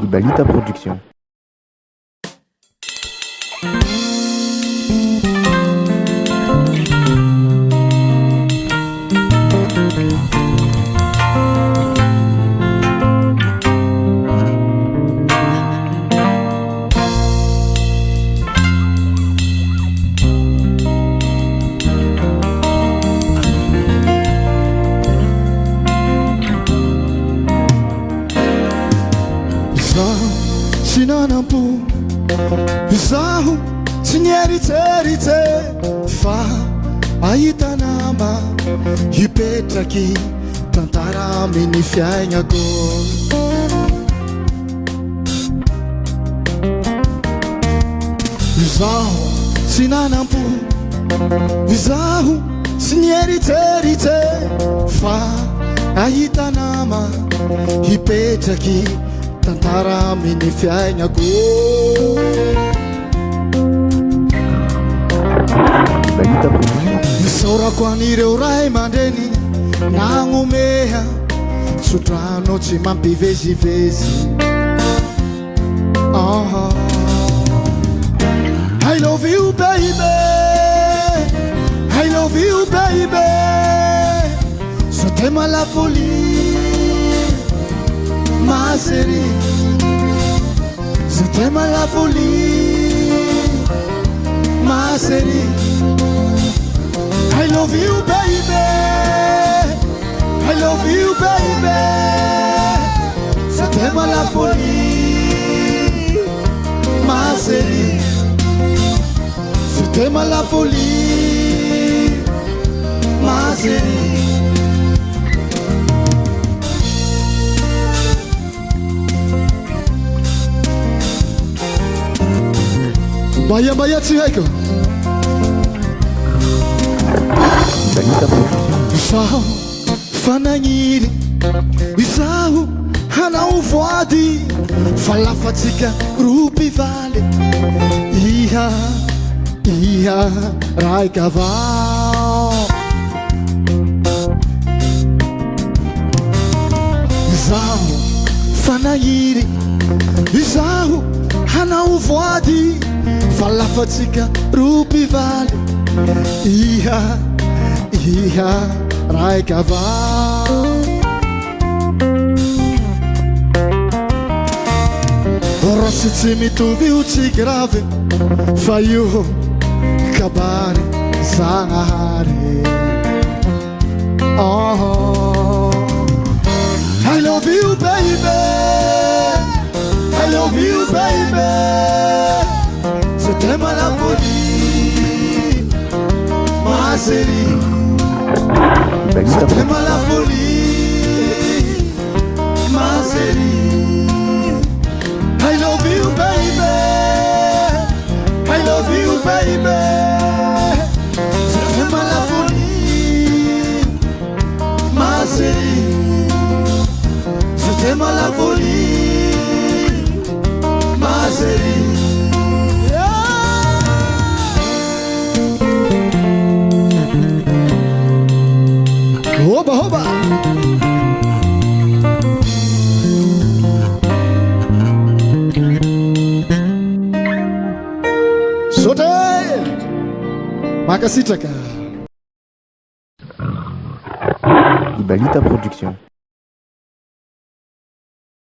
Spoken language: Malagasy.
Ibalita Production. Sinanampu Zahu Sinieriterite Fa Aitanama Hipetraki Tantarami ni fiainako Zahu Sinanampu Zahu Sinieriterite Fa Aitanama Hipetraki Tantarami ni fiainako Ibalita Production. Misaorako anireo ray aman-dreny nagnomeha tsotrano tsy mampivezivezy I love you baby, I love you baby, je t'aime à la folie ma chérie, je t'aime à la folie ma chérie. I love you baby, I love you baby, je t'aime à la folie ma chérie, je t'aime à la folie ma chérie. Baya tsy haiko Ibalita Production. Izaho fanagniry izaho hanao voady fa lafatsika ro mpivaly iha raika avao izaho fanagniry izaho hanao voady fa lafatsika ro mpivaly iha raika avao rasy tsy mitovy io tsy gravy fa io kabary zagnahary I love you baby, I love you baby, je t'aime à la folie ma chérie, je t'aime à la folie ma chérie. I love you baby, I love you baby, je t'aime à la folie ma chérie, je t'aime à la folie ma chérie. Hoba hoba sote makasitraka Ibalita Production.